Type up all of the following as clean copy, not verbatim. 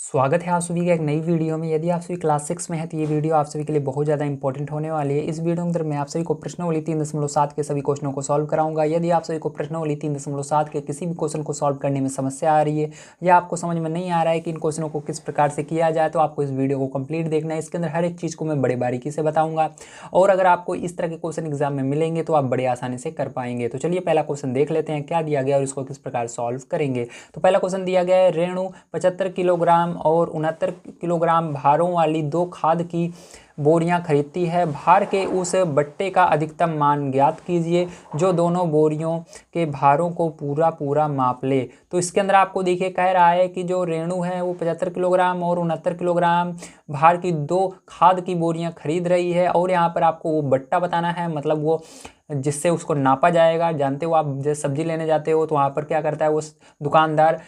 स्वागत है आप सभी का एक नई वीडियो में। यदि आप सभी क्लास 6 में है तो ये वीडियो आप सभी के लिए बहुत ज़्यादा इंपॉर्टेंट होने वाली है। इस वीडियो के अंदर मैं आप सभी को प्रश्नावली 3.7 के सभी क्वेश्चनों को सॉल्व कराऊंगा। यदि आप सभी को प्रश्नावली 3.7 के किसी भी क्वेश्चन को सॉल्व करने में समस्या आ रही है या आपको समझ में नहीं आ रहा है कि इन क्वेश्चनों को किस प्रकार से किया जाए, तो आपको इस वीडियो को कंप्लीट देखना है। इसके अंदर हर एक चीज़ को मैं बड़े बारीकी से बताऊँगा और अगर आपको इस तरह के क्वेश्चन एग्जाम में मिलेंगे तो आप बड़े आसानी से कर पाएंगे। तो चलिए पहला क्वेश्चन देख लेते हैं क्या दिया गया और इसको किस प्रकार सॉल्व करेंगे। तो पहला क्वेश्चन दिया गया है, रेणु 75 किलोग्राम और 69 किलोग्राम भारों वाली 2 खाद की बोरियां खरीदती है। भार के उस बट्टे का अधिकतम मान ज्ञात कीजिए जो दोनों बोरियों के भारों को पूरा पूरा माप ले। तो इसके अंदर आपको देखिए कह रहा है कि जो रेणु है वो 75 किलोग्राम और 69 किलोग्राम भार की 2 खाद की बोरियां खरीद रही है और यहाँ पर आपको वो बट्टा बताना है, मतलब वो जिससे उसको नापा जाएगा। जानते हो आप जैसे सब्जी लेने जाते हो तो वहाँ पर क्या करता है वो दुकानदार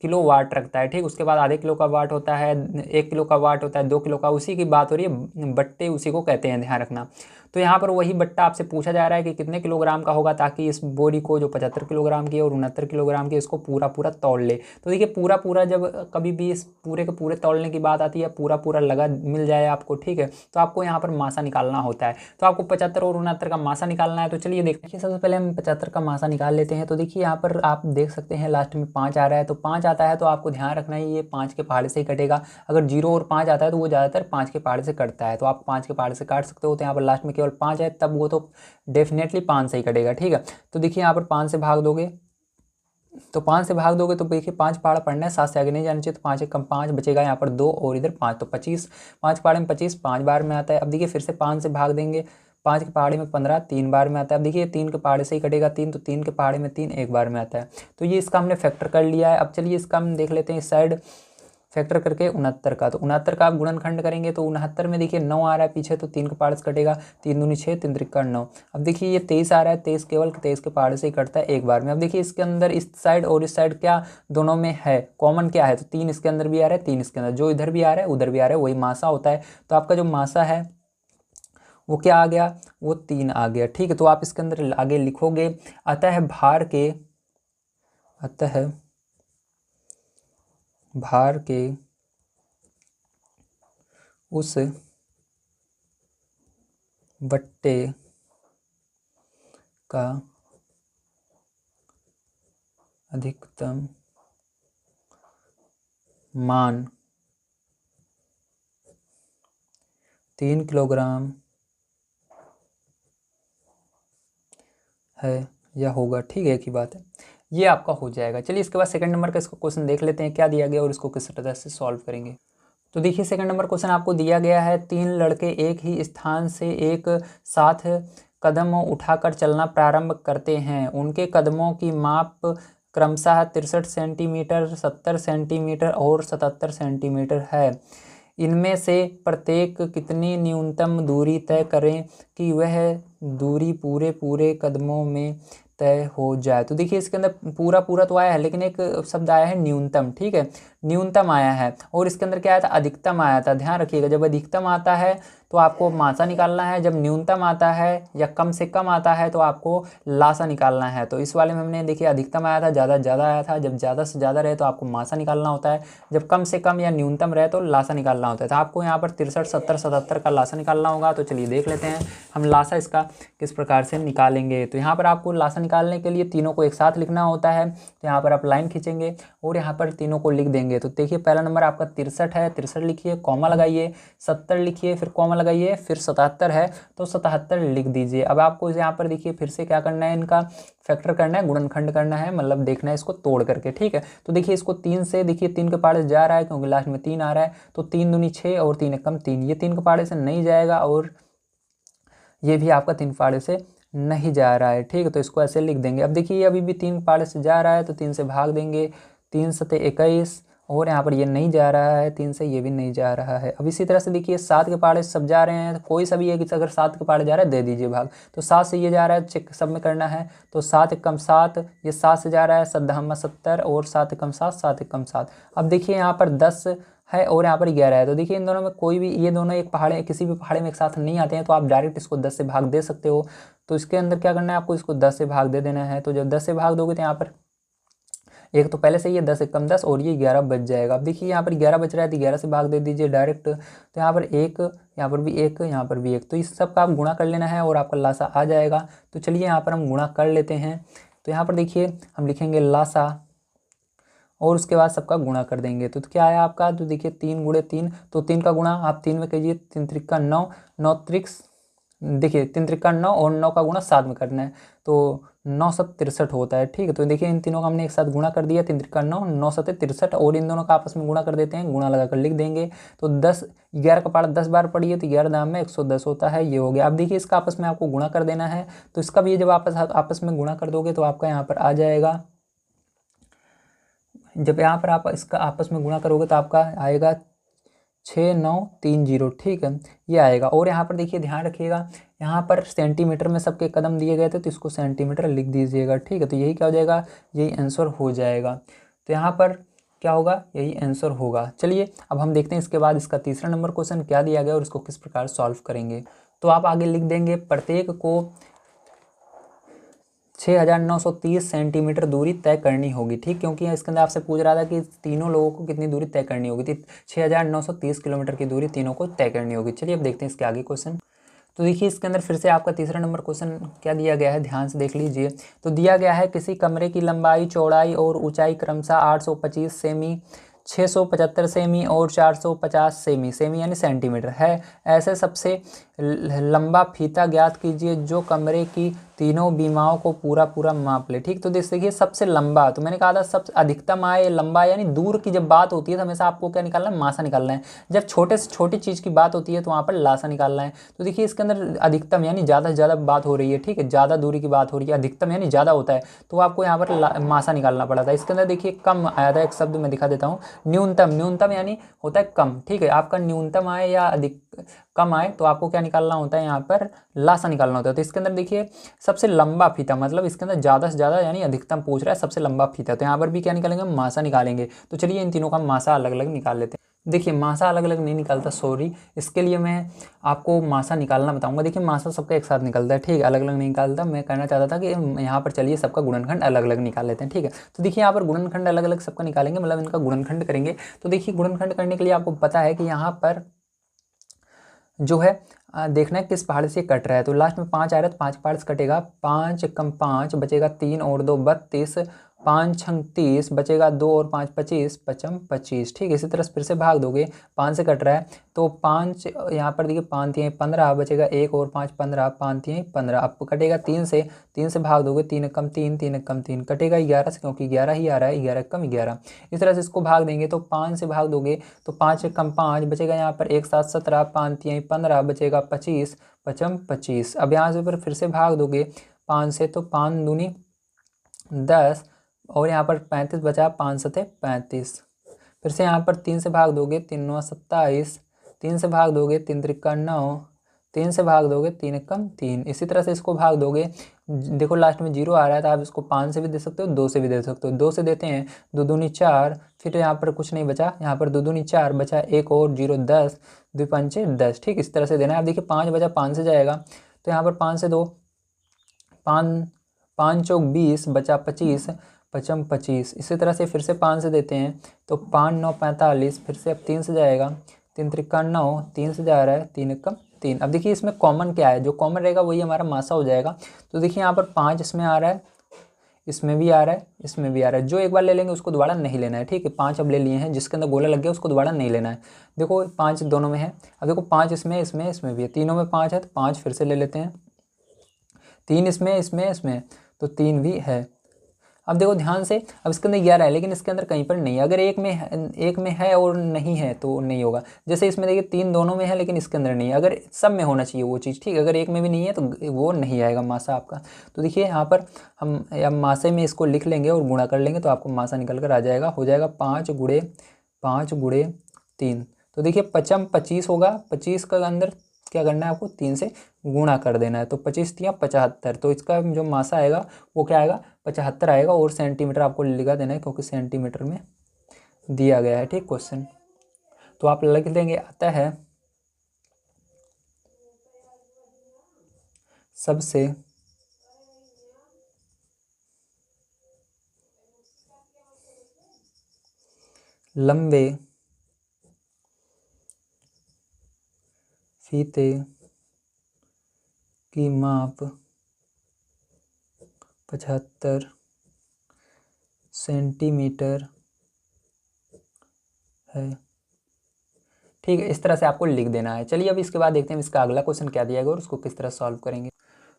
किलो वाट रखता है, ठीक। उसके बाद आधे किलो का वाट होता है, 1 किलो का वाट होता है, 2 किलो का, उसी की बात हो रही है। बट्टे उसी को कहते हैं, ध्यान रखना। तो यहाँ पर वही बट्टा आपसे पूछा जा रहा है कि कितने किलोग्राम का होगा, ताकि इस बोरी को जो 75 किलोग्राम की और 69 किलोग्राम की इसको पूरा पूरा तौल ले। तो देखिए पूरा पूरा जब कभी भी इस पूरे के पूरे तौलने की बात आती है, पूरा पूरा लगा मिल जाए आपको, ठीक है, तो आपको यहाँ पर मासा निकालना होता है। तो आपको 75 और 69 का मासा निकालना है। तो चलिए देखते हैं। सबसे पहले हम 75 का मासा निकाल लेते हैं। तो देखिए यहाँ पर आप देख सकते हैं लास्ट में 5 आ रहा है, तो 5 आता है तो आपको ध्यान रखना है ये 5 के पहाड़े से ही कटेगा। अगर 0 और 5 आता है तो वो ज़्यादातर 5 के पहाड़े से कटता है, तो आप 5 के पहाड़े से काट सकते हो। तो यहाँ पर लास्ट में केवल 5 है, तब वो तो डेफिनेटली 5 से ही कटेगा, ठीक है। तो देखिए यहाँ पर 5 से भाग दोगे तो 5 से भाग दोगे तो देखिए 5 पहाड़ा पड़ना है, 7 से आगे नहीं जाना चाहिए। तो 5 एक कम 5 बचेगा, यहाँ पर 2 और इधर 5, तो 25। 5 पहाड़े में 25 5 बार में आता है। अब देखिए फिर से 5 से भाग देंगे, 5 के पहाड़े में 15 3 बार में आता है। अब देखिए 3 के पहाड़े से ही कटेगा 3, तो 3 के पहाड़े में 3 1 बार में आता है। तो ये इसका हमने फैक्टर कर लिया है। अब चलिए इसका हम देख लेते हैं इस साइड फैक्टर करके 69 का। तो 69 का आप गुणनखंड करेंगे तो 69 में देखिए 9 आ रहा है पीछे, तो 3 के पहाड़े से कटेगा, 3 दूनी 6 3 त्रिका 9। अब देखिए ये 23 आ रहा है, 23 केवल 23 के पहाड़े से ही कटता है 1 बार में। अब देखिए इसके अंदर इस साइड और इस साइड क्या दोनों में है कॉमन, क्या है, तो 3 इसके अंदर भी आ रहा है, 3 इसके अंदर, जो इधर भी आ रहा है उधर भी आ रहा है, वही मासा होता है। तो आपका जो मासा है वो क्या आ गया, वो 3 आ गया, ठीक है। तो आप इसके अंदर आगे लिखोगे अतः भार के उस बट्टे का अधिकतम मान 3 किलोग्राम है या होगा, ठीक है, एक ही बात है। ये आपका हो जाएगा। चलिए इसके बाद सेकंड नंबर का इसको क्वेश्चन देख लेते हैं क्या दिया गया और इसको किस तरह से सॉल्व करेंगे। तो देखिए सेकंड नंबर क्वेश्चन आपको दिया गया है, 3 लड़के एक ही स्थान से एक साथ कदम उठाकर चलना प्रारंभ करते हैं। उनके कदमों की माप क्रमशः 63 सेंटीमीटर, 70 सेंटीमीटर और 77 सेंटीमीटर है। इनमें से प्रत्येक कितनी न्यूनतम दूरी तय करें कि वह दूरी पूरे पूरे कदमों में तय हो जाए। तो देखिए इसके अंदर पूरा पूरा तो आया है, लेकिन एक शब्द आया है न्यूनतम, ठीक है, न्यूनतम आया है। और इसके अंदर क्या आया था, अधिकतम आया था। ध्यान रखिएगा, जब अधिकतम आता है तो आपको मासा निकालना है, जब न्यूनतम आता है या कम से कम आता है तो आपको लासा निकालना है। तो इस वाले में हमने देखिए अधिकतम आया था, ज़्यादा ज़्यादा आया था। जब ज़्यादा से ज़्यादा रहे तो आपको मासा निकालना होता है, जब कम से कम या न्यूनतम रहे तो लासा निकालना होता है। तो आपको यहाँ पर 63 70 77 का लासा निकालना होगा। तो चलिए देख लेते हैं हम लासा इसका किस प्रकार से निकालेंगे। तो यहाँ पर आपको लासा निकालने के लिए तीनों को एक साथ लिखना होता है। तो यहाँ पर आप लाइन खींचेंगे और यहाँ पर तीनों को लिख देंगे। तो देखिए पहला नंबर आपका 63 है, 63 लिखिए, कॉमा लगाइए, 70 लिखिए, फिर कॉमा लगाइए, फिर 77 है तो 77 लिख दीजिए। अब आपको यहाँ पर देखिए फिर से क्या करना है, इनका फैक्टर करना है, गुणनखंड करना है, मतलब देखना है इसको तोड़ करके, ठीक है। तो देखिए इसको 3 से, देखिए 3 के पहाड़े से जा रहा है क्योंकि लास्ट में 3 आ रहा है, तो 3 दूनी 6 और 3 एकम 3, ये 3 के पहाड़े से नहीं जाएगा और ये भी आपका 3 पहाड़े से नहीं जा रहा है, ठीक है। तो इसको ऐसे लिख देंगे। अब देखिए अभी भी 3 पहाड़े से जा रहा है तो 3 से भाग देंगे, 3 सते 21, और यहाँ पर ये नहीं जा रहा है 3 से, ये भी नहीं जा रहा है। अब इसी तरह से देखिए 7 के पहाड़े सब जा रहे हैं, तो कोई सा भी एक अगर 7 के पहाड़े जा रहा है दे दीजिए भाग। तो 7 से ये जा रहा है, चेक सब में करना है, तो 7 एकम 7, ये 7 से जा रहा है, 7 70 और 7 एकम 7 7 एकम 7। अब देखिए यहाँ पर 10 है और यहाँ पर 11 है। तो देखिए इन दोनों में कोई भी, ये दोनों एक पहाड़े किसी भी पहाड़े में एक साथ नहीं आते हैं, तो आप डायरेक्ट इसको 10 से भाग दे सकते हो। तो इसके अंदर क्या करना है, आपको इसको 10 से भाग दे देना है। तो जब 10 से भाग दोगे तो यहाँ पर एक तो पहले से ही है 10 एकम 10 और ये 11 बच जाएगा। अब देखिए यहाँ पर 11 बच रहा है तो 11 से भाग दे दीजिए डायरेक्ट। तो यहाँ पर एक, यहाँ पर भी एक, यहाँ पर भी एक, तो इस सब का आप गुणा कर लेना है और आपका लासा आ जाएगा। तो चलिए यहाँ पर हम गुणा कर लेते हैं। तो यहाँ पर देखिए हम लिखेंगे लासा और उसके बाद सबका गुणा कर देंगे। तो क्या आया आपका, तो देखिए 3 गुणे 3, तो 3 का गुणा आप 3 में कीजिए, 3 त्रिका 9, 9 त्रिक्स देखिए 3 त्रिका 9 और 9 का गुणा 7 में करना है, तो 9 7 63 होता है। ठीक है, तो देखिए इन तीनों का हमने एक साथ गुणा कर दिया, 3 त्रिका 9, 9 7 63, और इन दोनों का आपस में गुणा कर देते हैं, गुणा लगाकर लिख देंगे। तो 10 11 का पारा 10 बार पढ़िए तो 11 दाम में 110 होता है, ये हो गया। अब देखिए इसका आपस में आपको गुणा कर देना है, तो इसका भी जब आपस में गुणा कर दोगे तो आपका यहाँ पर आ जाएगा। जब यहाँ पर आप इसका आपस में गुणा करोगे तो आपका आएगा 6930। ठीक है, ये आएगा। और यहाँ पर देखिए ध्यान रखिएगा, यहाँ पर सेंटीमीटर में सबके कदम दिए गए थे तो इसको सेंटीमीटर लिख दीजिएगा। ठीक है, तो यही क्या हो जाएगा, यही आंसर हो जाएगा। तो यहाँ पर क्या होगा, यही आंसर होगा। चलिए अब हम देखते हैं इसके बाद इसका तीसरा नंबर क्वेश्चन क्या दिया गया और इसको किस प्रकार सॉल्व करेंगे। तो आप आगे लिख देंगे, प्रत्येक को 6930 सेंटीमीटर दूरी तय करनी होगी। ठीक, क्योंकि इसके अंदर आपसे पूछ रहा था कि तीनों लोगों को कितनी दूरी तय करनी होगी, तो 6930 किलोमीटर की दूरी तीनों को तय करनी होगी। चलिए अब देखते हैं इसके आगे क्वेश्चन। तो देखिए इसके अंदर फिर से आपका तीसरा नंबर क्वेश्चन क्या दिया गया है, ध्यान से देख लीजिए। तो दिया गया है किसी कमरे की लंबाई, चौड़ाई और ऊंचाई क्रमशः 825 सेमी, 675 सेमी और 450 सेमी यानी सेंटीमीटर है। ऐसे सबसे लंबा फीता ज्ञात कीजिए जो कमरे की तीनों बीमाओं को पूरा पूरा माप ले। ठीक, तो देखिए सबसे लंबा, तो मैंने कहा था सबसे अधिकतम आए, लंबा यानी दूर की जब बात होती है तो हमेशा आपको क्या निकालना है, मासा निकालना है। जब छोटे से छोटी चीज़ की बात होती है तो वहाँ पर लासा निकालना है। तो देखिए इसके अंदर अधिकतम यानी ज़्यादा से ज़्यादा बात हो रही है। ठीक है, ज़्यादा दूरी की बात हो रही है, अधिकतम यानी ज़्यादा होता है, तो आपको यहाँ पर मासा निकालना पड़ा था। इसके अंदर देखिए कम आया था, एक शब्द मैं दिखा देता हूँ, न्यूनतम। न्यूनतम यानी होता है कम। ठीक है, आपका न्यूनतम आए या अधिक कम आए तो आपको क्या निकालना होता है, यहाँ पर लासा निकालना होता है। तो इसके अंदर देखिए सबसे लंबा फीता, मतलब इसके अंदर ज़्यादा से ज़्यादा यानी अधिकतम पूछ रहा है, सबसे लंबा फीता, तो यहाँ पर भी क्या निकालेंगे, मासा निकालेंगे। तो चलिए इन तीनों का मासा अलग अलग निकाल लेते हैं। देखिए मासा अलग अलग नहीं निकालता, सॉरी, इसके लिए मैं आपको मासा निकालना बताऊंगा। देखिए मासा सबका एक साथ निकलता है, ठीक है, अलग अलग नहीं निकालता। मैं कहना चाहता था कि यहाँ पर चलिए सबका गुणनखंड अलग अलग निकाल लेते हैं। ठीक है, तो देखिए यहाँ पर गुणनखंड अलग अलग सबका निकालेंगे, मतलब इनका गुणनखंड करेंगे। तो देखिए गुणनखंड करने के लिए आपको पता है कि यहाँ पर जो है देखना है किस पहाड़ से कट रहा है। तो लास्ट में 5 आ रहा है तो 5 पहाड़ से कटेगा, 5 कम 5 बचेगा 3 और 2 32, 5 छंग 30 बचेगा 2 और 5 25, पचम 25। ठीक है, इसी तरह फिर से भाग दोगे, 5 से कट रहा है तो 5 यहाँ पर देखिए 5 तिहाई 15 बचेगा 1 और 5 15, 5 तिहाई 15। अब कटेगा 3 से, 3 से भाग दोगे, 3 कम 3, 3 कम 3 कटेगा 11 से, क्योंकि 11 ही आ रहा है, 11 कम 11। इस तरह से इसको भाग देंगे तो 5 से भाग दोगे तो 5 कम 5 बचेगा यहाँ पर 1 7 17, 5 तिहाई 15 बचेगा 25, पचम 25। अब यहाँ से फिर से भाग दोगे 5 से तो 5 दूनी 10 और यहाँ पर 35 बचा, 5 सते 35। फिर से यहाँ पर 3 से भाग दोगे, 3 9 27, 3 से भाग दोगे 3 त्रिका 9, 3 से भाग दोगे 3 कम 3। इसी तरह से इसको भाग दोगे, देखो लास्ट में 0 आ रहा है तो आप इसको 5 से भी दे सकते हो, 2 से भी दे सकते हो। 2 से देते हैं, 2 दूनी 4, फिर यहाँ पर कुछ नहीं बचा, यहाँ पर 2 दूनी 4 बचा, 1 और 0 10, 2 पंचे 10। ठीक, इस तरह से देना है। अब देखिए 5 बचा, 5 से जाएगा तो यहाँ पर 5 से 2, 5 5 चौक 20 बचा 25, पचम 25। इसी तरह से फिर से 5 से देते हैं तो 5 9 45, फिर से अब 3 से जाएगा, 3 त्रिका 9, 3 से जा रहा है, 3 कम 3। अब देखिए इसमें कॉमन क्या है, जो कॉमन रहेगा वही हमारा मासा हो जाएगा। तो देखिए यहाँ पर 5 इसमें आ रहा है, इसमें भी आ रहा है, इसमें भी आ रहा है, जो एक बार ले लेंगे उसको दोबारा नहीं लेना है। ठीक है, 5 अब ले लिए हैं, जिसके अंदर गोला लग गया उसको दोबारा नहीं लेना है। देखो 5 दोनों में है, अब देखो 5 इसमें इसमें इसमें भी है, तीनों में 5 है तो 5 फिर से ले लेते हैं, 3 इसमें इसमें इसमें तो 3 भी है। अब देखो ध्यान से, अब इसके अंदर 11 है लेकिन इसके अंदर कहीं पर नहीं है। अगर एक में है और नहीं है तो नहीं होगा। जैसे इसमें देखिए 3 दोनों में है लेकिन इसके अंदर नहीं है, अगर सब में होना चाहिए वो चीज़। ठीक है, अगर एक में भी नहीं है तो वो नहीं आएगा मासा आपका। तो देखिए यहाँ पर हम या मासे में इसको लिख लेंगे और गुणा कर लेंगे तो आपको मासा निकल कर आ जाएगा, हो जाएगा 5 गुणे 5 गुणे 3। तो देखिए पचम 25 होगा, 25 का अंदर क्या करना है आपको, 3 से गुणा कर देना है, तो 25 तिया 75। तो इसका जो मासा आएगा वो क्या आएगा, 75 आएगा। और सेंटीमीटर आपको लिखा देना है क्योंकि सेंटीमीटर में दिया गया है। ठीक क्वेश्चन, तो आप लिख देंगे, आता है सबसे लंबे फीते की माप 75 सेंटीमीटर है। ठीक है, इस तरह से आपको लिख देना है। चलिए अब इसके बाद देखते हैं इसका अगला क्वेश्चन क्या दिया गया और उसको किस तरह सॉल्व करेंगे।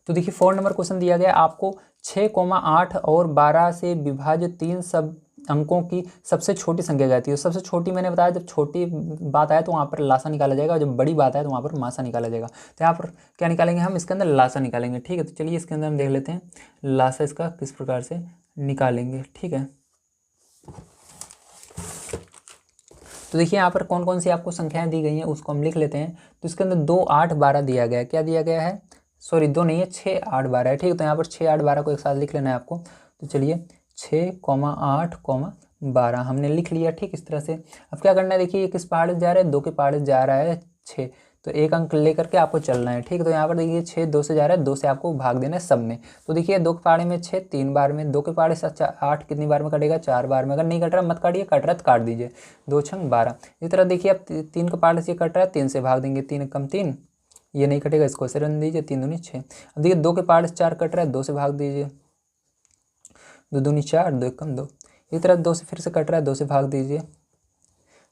तो देखिए 4 नंबर क्वेश्चन दिया गया आपको 6,8 और 12 से विभाजित 3 सब अंकों की सबसे छोटी संख्या जाती है। सबसे छोटी मैंने बताया, जब छोटी बात आए तो वहाँ पर लासा निकाला जाएगा, और जब बड़ी बात आए तो वहाँ पर मासा निकाला जाएगा। तो यहाँ पर क्या निकालेंगे हम, इसके अंदर लासा निकालेंगे। ठीक है, तो चलिए इसके अंदर हम देख लेते हैं लासा इसका किस प्रकार से निकालेंगे। ठीक है, तो देखिए यहाँ पर कौन कौन सी आपको संख्याएं दी गई हैं उसको हम लिख लेते हैं। तो इसके अंदर 2, 8, 12 दिया गया है। क्या दिया गया है, सॉरी 2 नहीं है, 6, 8, 12 है। ठीक है, तो यहाँ पर 6, 8, 12 को एक साथ लिख लेना है आपको। तो चलिए 6, 8, 12 हमने लिख लिया। ठीक, इस तरह से अब क्या करना है, देखिए ये किस पहाड़ से जा रहा है, 2 के पहाड़ से जा रहा है 6, तो एक अंक लेकर के आपको चलना है। ठीक है, तो यहाँ पर देखिए 6 2 से जा रहा है, 2 से आपको भाग देना है सब में। तो देखिए 2 के पहाड़े में 6 3 बार में, 2 के पहाड़े से 8 कितनी बार में कटेगा, 4 बार में। अगर नहीं कट रहा मत काटिए, कट रहा तो काट दीजिए। 2 छंग 12। इसी तरह देखिए अब 3 के पहाड़े से कट रहा है, 3 से भाग देंगे, 3 कम 3, ये नहीं कटेगा, इसको ऐसे रन दीजिए, 3 दूनी 6। अब देखिए 2 के पहाड़े से 4 कट रहा है, 2 से भाग दीजिए, 2 दूनी 4, 2 कम 2। इसी तरह 2 से फिर से कट रहा है, 2 से भाग दीजिए।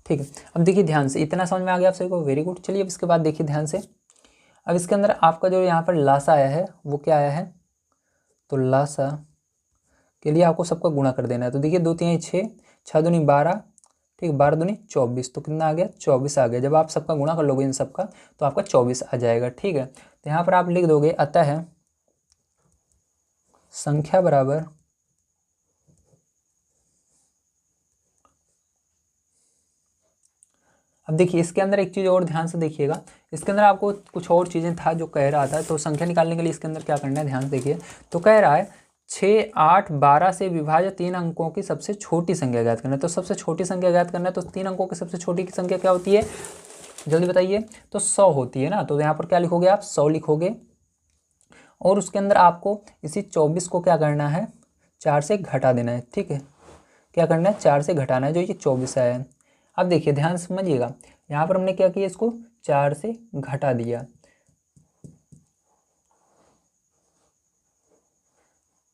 ठीक है, अब देखिए ध्यान से, इतना समझ में आ गया आप सभी को, वेरी गुड। चलिए अब इसके बाद देखिए ध्यान से, अब इसके अंदर आपका जो यहाँ पर लासा आया है वो क्या आया है, तो लासा के लिए आपको सबका गुणा कर देना है। तो देखिए 2 3 6, 6 दूनी 12, ठीक, 12 दूनी 24, तो कितना आ गया, 24 आ गया। जब आप सबका गुणा कर लोगे इन सबका तो आपका 24 आ जाएगा। ठीक है, तो यहाँ पर आप लिख दोगे अतः संख्या बराबर अब देखिए इसके अंदर एक चीज़ और ध्यान से देखिएगा, इसके अंदर आपको कुछ और चीज़ें था जो कह रहा था। तो संख्या निकालने के लिए इसके अंदर क्या करना है, ध्यान से देखिए। तो कह रहा है 6, 8, 12 से विभाजित 3 अंकों की सबसे छोटी संख्या ज्ञात करना है। तो सबसे छोटी संख्या ज्ञात करना है, तो 3 अंकों की सबसे छोटी की संख्या क्या होती है, जल्दी बताइए। तो 100 होती है ना। तो यहाँ पर क्या लिखोगे आप, 100 लिखोगे, और उसके अंदर आपको इसी 24 को क्या करना है, 4 से घटा देना है। ठीक है, क्या करना है, 4 से घटाना है, जो ये 24 आया है। अब देखिए ध्यान से समझिएगा, यहाँ पर हमने क्या किया, इसको 4 से घटा दिया।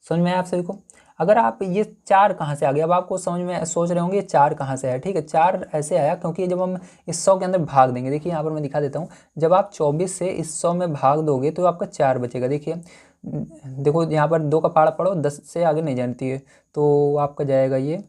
समझ में आया आप सभी को। अगर आप ये 4 कहाँ से आ गया, अब आपको समझ में सोच रहे होंगे ये 4 कहाँ से आया। ठीक है, 4 ऐसे आया क्योंकि जब हम इस 100 के अंदर भाग देंगे, देखिए यहाँ पर मैं दिखा देता हूँ, जब आप 24 से इस 100 में भाग दोगे तो आपका 4 बचेगा। देखिए देखो यहाँ पर 2 का पहाड़ा पढ़ो, 10 से आगे नहीं जानती है, तो आपका जाएगा ये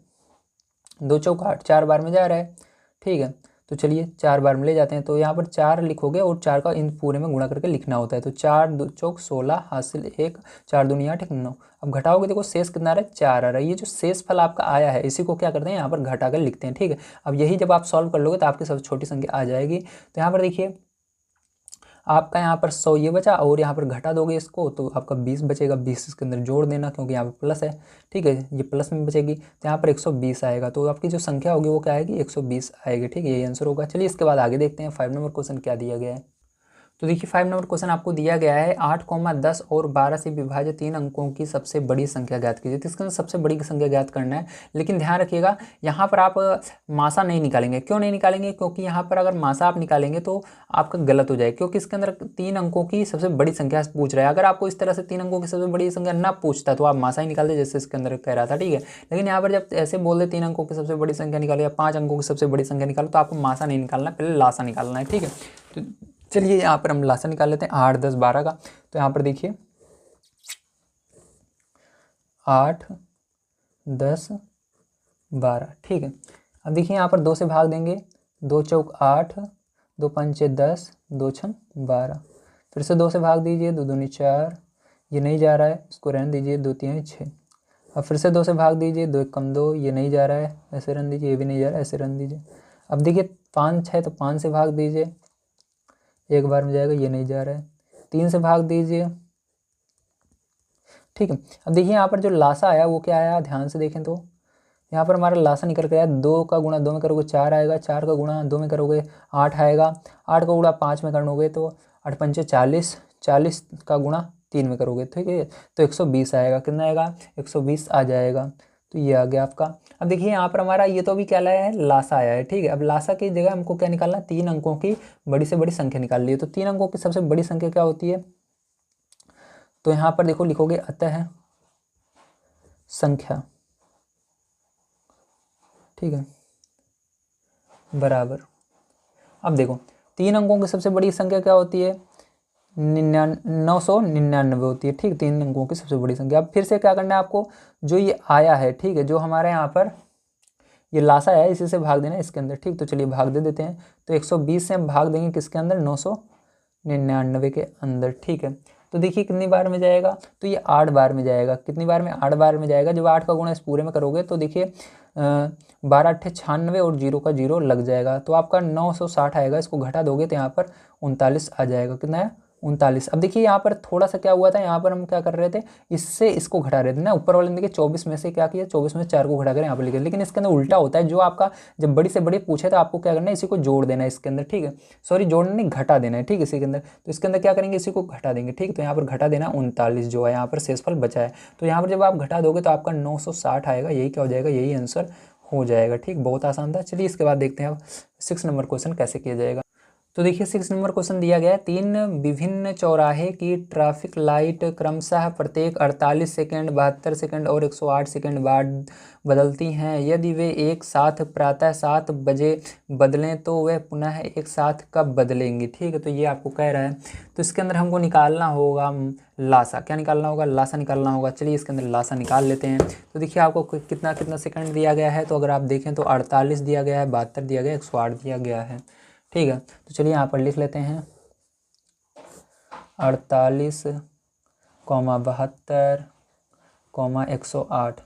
2 चौक 8, 4 बार में जा रहा है। ठीक है, तो चलिए 4 बार में ले जाते हैं। तो यहाँ पर 4 लिखोगे और 4 का इन पूरे में गुणा करके लिखना होता है। तो 4 2 चौक 16, हासिल 1, 4 दूनी 8, 9। अब घटाओगे, देखो शेष कितना आ रहा है, 4 आ रहा है। ये जो शेष फल आपका आया है इसी को क्या करते हैं, यहाँ पर घटा कर लिखते हैं। ठीक है, अब यही जब आप सॉल्व कर लोगे तो आपकी सबसे छोटी संख्या आ जाएगी। तो यहाँ पर देखिए आपका यहाँ पर 100 ये बचा, और यहाँ पर घटा दोगे इसको तो आपका 20 बचेगा। 20 इसके अंदर जोड़ देना क्योंकि यहाँ पर प्लस है। ठीक है, ये प्लस में बचेगी, तो यहाँ पर 120 आएगा। तो आपकी जो संख्या होगी वो क्या आएगी, 120 आएगी। ठीक है, यही आंसर होगा। चलिए इसके बाद आगे देखते हैं 5 नंबर क्वेश्चन क्या दिया गया है। तो देखिए 5 नंबर क्वेश्चन आपको दिया गया है 8, 10 और 12 से विभाजित 3 अंकों की सबसे बड़ी संख्या ज्ञात कीजिए। तो इसके अंदर सबसे बड़ी संख्या ज्ञात करना है, लेकिन ध्यान रखिएगा यहाँ पर आप मासा नहीं निकालेंगे। क्यों नहीं निकालेंगे, क्योंकि यहाँ पर अगर मासा आप निकालेंगे तो आपका गलत हो जाएगा, क्योंकि इसके अंदर 3 अंकों की सबसे बड़ी संख्या पूछ रहा है। अगर आपको इस तरह से 3 अंकों की सबसे बड़ी संख्या ना पूछता तो आप मासा ही निकालते, जैसे इसके अंदर कह रहा था। ठीक है, लेकिन यहाँ पर जब ऐसे बोल दे 3 अंकों की सबसे बड़ी संख्या निकालो या 5 अंकों की सबसे बड़ी संख्या निकालो, तो आपको मासा नहीं निकालना, पहले लासा निकालना है। ठीक है, तो चलिए यहाँ पर हम लासा निकाल लेते हैं 8, 10, 12 का। तो यहाँ पर देखिए 8, 10, 12। ठीक है, अब देखिए यहाँ पर 2 से भाग देंगे, 2 चौक 8, 2 पंचे 10, 2 छंग 12। फिर से 2 से भाग दीजिए, 2 दूनी 4, ये नहीं जा रहा है, इसको रहने दीजिए, 2 3 6। अब फिर से 2 से भाग दीजिए, 2 1 कम 2, ये नहीं जा रहा है, ऐसे रहने दीजिए, ये भी नहीं जा रहा है, ऐसे रहने दीजिए। अब देखिए 5 6, तो 5 से भाग दीजिए, एक बार में जाएगा, ये नहीं जा रहा है, 3 से भाग दीजिए। ठीक है, अब देखिए यहाँ पर जो लासा आया वो क्या आया, ध्यान से देखें तो यहाँ पर हमारा लासा निकल के आया, 2 का गुणा 2 में करोगे 4 आएगा, 4 का गुणा 2 में करोगे 8 आएगा, 8 का गुणा 5 में करोगे तो 8 पंचे 40, 40 का गुणा 3 में करोगे। ठीक है, तो 120 आएगा। कितना आएगा, 120 आ जाएगा। तो ये आ गया आपका। अब देखिए यहाँ पर हमारा ये तो अभी क्या लाया है, लासा आया है, ठीक है। अब लासा की जगह हमको क्या निकालना है, 3 अंकों की बड़ी से बड़ी संख्या निकाल ली है। तो 3 अंकों की सबसे बड़ी संख्या क्या होती है, तो यहाँ पर देखो लिखोगे अतः संख्या, ठीक है, बराबर। अब देखो 3 अंकों की सबसे बड़ी संख्या क्या होती है, 999 होती है, ठीक। 3 अंकों की सबसे बड़ी संख्या। अब फिर से क्या करना है आपको, जो ये आया है, ठीक है, जो हमारे यहाँ पर ये लासा है, इसी से भाग देना है इसके अंदर, ठीक। तो चलिए भाग दे देते हैं। तो 120 से हम भाग देंगे किसके अंदर, 999 के अंदर, ठीक है। तो देखिए कितनी बार में जाएगा, तो ये 8 बार में जाएगा। कितनी बार में, 8 बार में जाएगा। जब 8 का गुणा इस पूरे में करोगे तो देखिए 12 8 96 और 0 का 0 लग जाएगा, तो आपका 960 आएगा। इसको घटा दोगे तो यहाँ पर 39 आ जाएगा। कितना है, 39। अब देखिए यहाँ पर थोड़ा सा क्या हुआ था, यहाँ पर हम क्या कर रहे थे, इससे इसको घटा रहे थे ना। ऊपर वाले ने देखिए 24 में से क्या किया, 24 में से 4 को घटा कर यहाँ पर लिखे, लेकिन इसके अंदर उल्टा होता है। जो आपका जब बड़ी से बड़ी पूछे तो आपको क्या करना है, इसी को जोड़ देना है इसके अंदर, ठीक है। सॉरी जोड़ना नहीं, घटा देना है, ठीक है, इसी के अंदर। तो इसके अंदर क्या करेंगे, इसी को घटा देंगे, ठीक। तो यहाँ पर घटा देना 39 जो है यहाँ पर शेषफल बचा है। तो यहाँ पर जब आप घटा दोगे तो आपका 960 आएगा। यही क्या हो जाएगा, यही आंसर हो जाएगा, ठीक। बहुत आसान था। चलिए इसके बाद देखते हैं अब 6 नंबर क्वेश्चन कैसे किया जाएगा। तो देखिए 6 नंबर क्वेश्चन दिया गया है, 3 विभिन्न चौराहे की ट्रैफिक लाइट क्रमशः प्रत्येक 48 सेकंड, 72 सेकंड और 108 सेकंड बाद बदलती हैं। यदि वे एक साथ प्रातः 7 बजे बदलें तो वे पुनः एक साथ कब बदलेंगी, ठीक है। तो ये आपको कह रहा है। तो इसके अंदर हमको निकालना होगा लासा। क्या निकालना होगा, लासा निकालना होगा। चलिए इसके अंदर लासा निकाल लेते हैं। तो देखिए आपको कितना कितना सेकंड दिया गया है, तो अगर आप देखें तो 48 दिया गया है, 72 दिया गया है, 108 दिया गया है, ठीक है। तो चलिए यहाँ पर लिख लेते हैं 48, 72, 108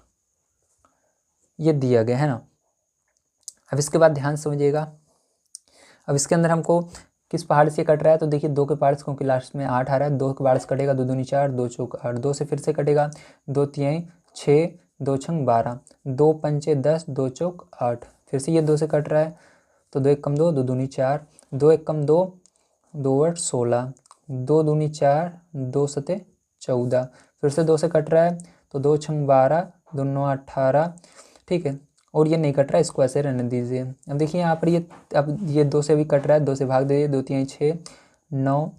ये दिया गया है ना। अब इसके बाद ध्यान समझिएगा। अब इसके अंदर हमको किस पहाड़ से कट रहा है, तो देखिए 2 के पहाड़ से, क्योंकि लास्ट में 8 आ रहा है। 2 के पहाड़ से कटेगा, 2 दूनी 4, 2 चौक 8, 2 से फिर से कटेगा, 2 तिहाई 6, 2 छंग 12, 2 पंचे 10, 2 चौक 8, फिर से ये 2 से कट रहा है, तो 2 एक कम 2, 2 दूनी 4, 2 एक कम 2, 2 8 16, 2 दूनी 4, 2 सते 14, फिर से 2 से कट रहा है, तो 2 छंग 12, 2 9 18, ठीक है। और ये नहीं कट रहा है, इसको ऐसे रहने दीजिए। अब देखिए यहाँ पर ये, अब ये 2 से भी कट रहा है, 2 से भाग दीजिए, 2 3 6 9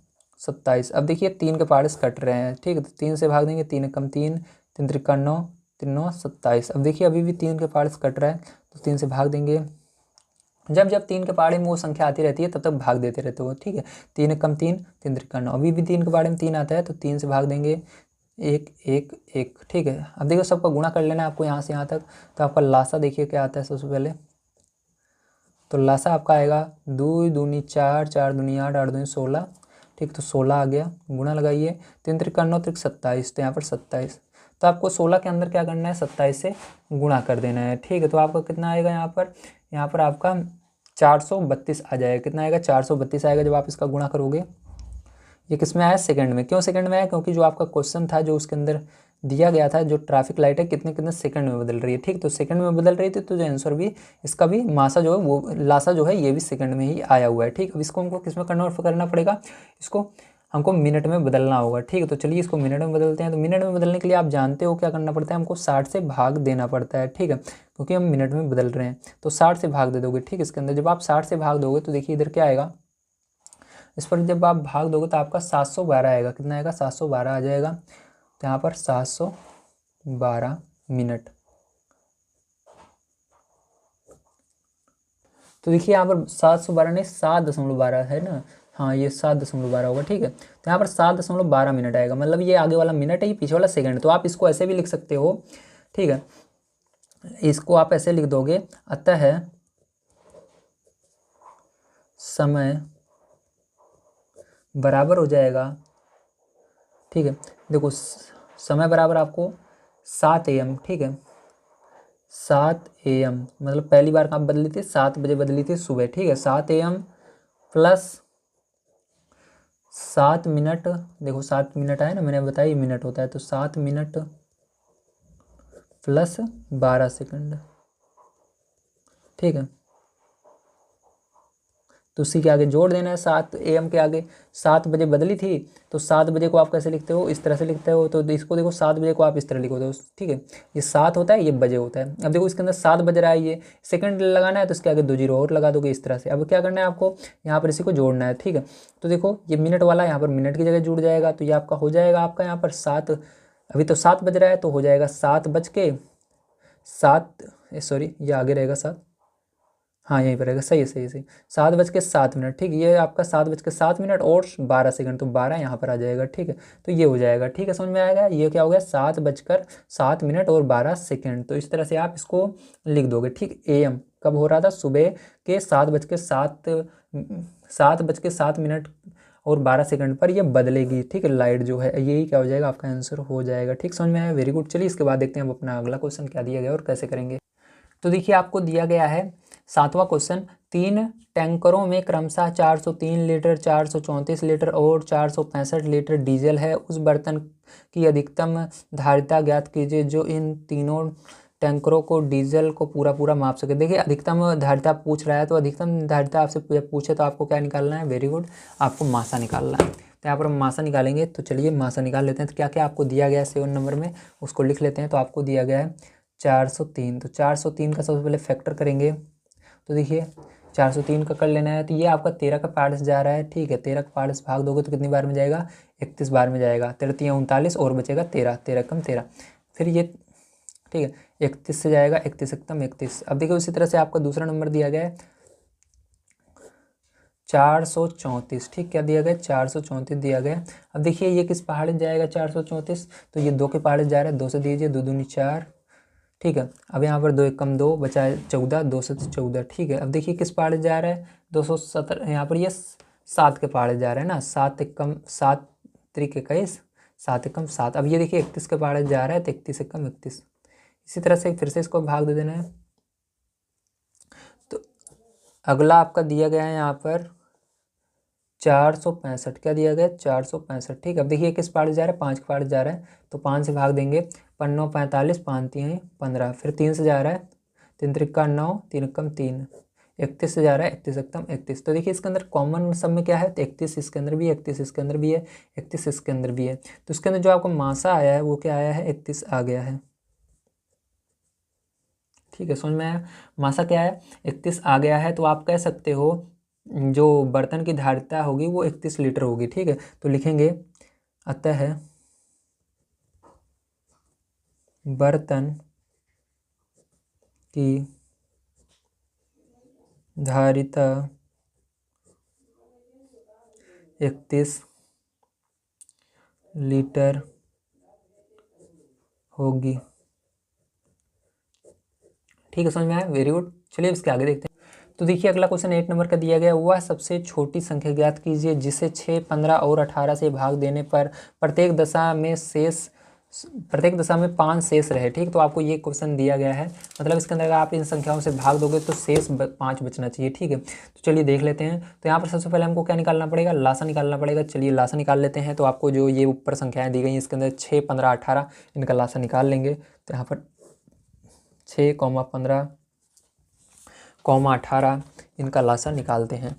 27। अब देखिए 3 के पहाड़ से कट रहे हैं, ठीक है। तो 3 से भाग देंगे, 3 कम 3, 3 त्रिका 9, 3 9 27। अब देखिए अभी भी 3 के पहाड़ से कट रहा है, तो 3 से भाग देंगे। जब जब 3 के पहाड़े में वो संख्या आती रहती है तब तक भाग देते रहते हो, ठीक है। 3 कम 3, 3 त्रिका 9। अभी भी 3 के पहाड़े में 3 आता है, तो 3 से भाग देंगे, 1 1 1, ठीक है। अब देखो सबका गुणा कर लेना है आपको यहाँ से यहाँ तक। तो आपका लासा देखिए क्या आता है सबसे पहले, तो लासा आपका आएगा 2 दूनी 4, 4 दूनी 8, 8 दूनी 16, ठीक। तो 16 आ गया। गुणा लगाइए, 3 त्रिका 9, 3 27, तो यहाँ पर 27। तो आपको 16 के अंदर क्या करना है, 27 से गुणा कर देना है, ठीक है। तो आपका कितना आएगा यहाँ पर आपका 432 आ जाएगा। कितना आएगा, 432 आएगा जब आप इसका गुणा करोगे। ये किस में आया, सेकंड में। क्यों सेकंड में आया, क्योंकि जो आपका क्वेश्चन था जो उसके अंदर दिया गया था, जो ट्रैफिक लाइट है कितने कितने सेकंड में बदल रही है, ठीक। तो सेकंड में बदल रही थी, तो जो आंसर भी इसका भी मासा जो है वो लासा जो है ये भी सेकंड में ही आया हुआ है, ठीक। अब इसको हमको किस में कन्वर्ट करना पड़ेगा, इसको हमको मिनट में बदलना होगा, ठीक है। तो चलिए इसको मिनट में बदलते हैं। तो मिनट में बदलने के लिए आप जानते हो क्या करना पड़ता है, हमको 60 से भाग देना पड़ता है, ठीक है, क्योंकि हम मिनट में बदल रहे हैं। तो 60 से भाग दे दोगे, ठीक। इसके अंदर जब आप 60 से भाग दोगे तो देखिए इधर क्या आएगा, इस पर जब आप भाग दोगे तो आपका 712 आएगा। कितना आएगा, 712 आ जाएगा। तो यहाँ पर 712 मिनट। तो देखिए यहाँ पर 712 नहीं 7.12 है ना, हाँ ये 7.12 होगा, ठीक है। तो यहाँ पर 7.12 मिनट आएगा, मतलब ये आगे वाला मिनट है, ये पीछे वाला सेकंड। तो आप इसको ऐसे भी लिख सकते हो, ठीक है। इसको आप ऐसे लिख दोगे, अतः समय बराबर हो जाएगा, ठीक है। देखो समय बराबर आपको 7 AM, ठीक है। 7 AM मतलब पहली बार कहाँ बदली थी, 7 बजे बदली थी सुबह, ठीक है। 7 AM प्लस 7 मिनट, देखो 7 मिनट आया ना, मैंने बताया मिनट होता है, तो 7 मिनट प्लस 12 सेकंड, ठीक है। तो उसी के आगे जोड़ देना है 7 AM के आगे। 7 बजे बदली थी तो 7 बजे को आप कैसे लिखते हो, इस तरह से लिखते हो। तो इसको देखो 7 बजे को आप इस तरह लिखो, तो ठीक है, ये 7 होता है, ये बजे होता है। अब देखो इसके अंदर 7 बज रहा है, ये सेकंड लगाना है तो इसके आगे 2 जीरो और लगा दोगे इस तरह से। अब क्या करना है आपको, यहाँ पर इसी को जोड़ना है, ठीक है। तो देखो ये मिनट वाला यहाँ पर मिनट की जगह जुड़ जाएगा, तो ये आपका हो जाएगा आपका यहाँ पर 7, अभी तो 7 बज रहा है तो हो जाएगा 7 बज के 7, सॉरी ये आगे रहेगा 7, हाँ यहीं पर रहेगा, सही है सही है सही, 7 बज के 7 मिनट, ठीक है। ये आपका 7 बज के 7 मिनट और 12 सेकंड, तो 12 यहाँ पर आ जाएगा, ठीक है। तो ये हो जाएगा, ठीक है, समझ में आएगा। ये क्या हो गया, 7 बजकर 7 मिनट और 12 सेकंड। तो इस तरह से आप इसको लिख दोगे, ठीक। AM कब हो रहा था, सुबह के 7 बज के 7 मिनट और 12 सेकंड पर ये बदलेगी, ठीक है, लाइट जो है। यही क्या हो जाएगा, आपका आंसर हो जाएगा, ठीक। समझ में आया, वेरी गुड। चलिए इसके बाद देखते हैं अब अपना अगला क्वेश्चन क्या दिया गया और कैसे करेंगे। तो देखिए आपको दिया गया है 7वां क्वेश्चन, 3 टैंकरों में क्रमशः 403 लीटर, 434 लीटर और 465 लीटर डीजल है। उस बर्तन की अधिकतम धारिता ज्ञात कीजिए जो इन तीनों टैंकरों को डीजल को पूरा माप सके। देखिए अधिकतम धारिता पूछ रहा है, तो अधिकतम धारिता आपसे पूछे तो आपको क्या निकालना है, वेरी गुड, आपको मासा निकालना है। तो यहाँ पर हम मासा निकालेंगे, तो चलिए मासा निकाल लेते हैं। तो क्या क्या आपको दिया गया है 7 नंबर में, उसको लिख लेते हैं। तो आपको दिया गया है 403, तो 403 का सबसे पहले फैक्टर करेंगे। तो देखिए 403 का कर लेना है, तो ये आपका 13 का पार्ट्स जा रहा है, ठीक है। 13 का पार्ट्स भाग दोगे तो कितनी बार में जाएगा, 31 बार में जाएगा। 13 39 और बचेगा 13, 13 कम 13, फिर ये, ठीक है, 31 से जाएगा, 31 कम 31। अब देखिए उसी तरह से आपका दूसरा नंबर दिया गया है 434, ठीक, क्या दिया गया, 434 दिया गया। अब देखिए ये किस पहाड़ से जाएगा 434, तो ये 2 के पहाड़ से जा रहा है, 2 से दीजिए, 2 दूनी 4, ठीक है। अब यहाँ पर 2 एक कम 2 बचा है 14, 2 से 14, ठीक है। अब देखिए किस पहाड़ से जा रहा है 217, यहाँ पर ये 7 के पहाड़ से जा रहा है ना, 7 एक कम 7 त्रिक 21, 7 एक कम 7। अब ये देखिए 31 के पहाड़ से जा रहा है तो 31 एक कम 31। इसी तरह से फिर से इसको भाग दे देना है। तो अगला आपका दिया गया है यहाँ पर 465, क्या दिया गया 465, ठीक है। अब देखिए किस पहाड़ से जा रहा है, 5 के पहाड़ से जा रहा है, तो 5 से भाग देंगे, 5 9 45, 5 3 15, फिर 3 से जा रहा है, 3 त्रिक 9, 3 कम 3, 31 से जा रहा है, 31 कम 31। तो देखिए इसके अंदर कॉमन सब में क्या है, तो 31 इसके अंदर भी है, 31 इसके अंदर भी है, 31 इसके अंदर भी है। तो इसके अंदर जो आपको मासा आया है वो क्या आया है, 31 आ गया है, ठीक है। समझ में आया, मासा क्या है, 31 आ गया है। तो आप कह सकते हो जो बर्तन की धारिता होगी वो 31 लीटर होगी, ठीक है। तो लिखेंगे अतः बर्तन की धारिता 31 लीटर होगी, ठीक है। समझ में आया, वेरी गुड। चलिए इसके आगे देखते हैं। तो देखिए अगला क्वेश्चन 8 नंबर का दिया गया, वह सबसे छोटी संख्या ज्ञात कीजिए जिसे 6, 15 और 18 से भाग देने पर प्रत्येक दशा में 5 शेष रहे, ठीक। तो आपको ये क्वेश्चन दिया गया है, मतलब इसके अंदर अगर आप इन संख्याओं से भाग दोगे तो शेष 5 बचना चाहिए, ठीक है। तो चलिए देख लेते हैं। तो यहाँ पर सबसे पहले हमको क्या निकालना पड़ेगा, लासा निकालना पड़ेगा। चलिए लासा निकाल लेते हैं। तो आपको जो ये ऊपर संख्याएं दी गई इसके अंदर 6, 15, 18 इनका लासा निकाल लेंगे। तो यहाँ पर 6, 15, 18 इनका लासा निकालते हैं।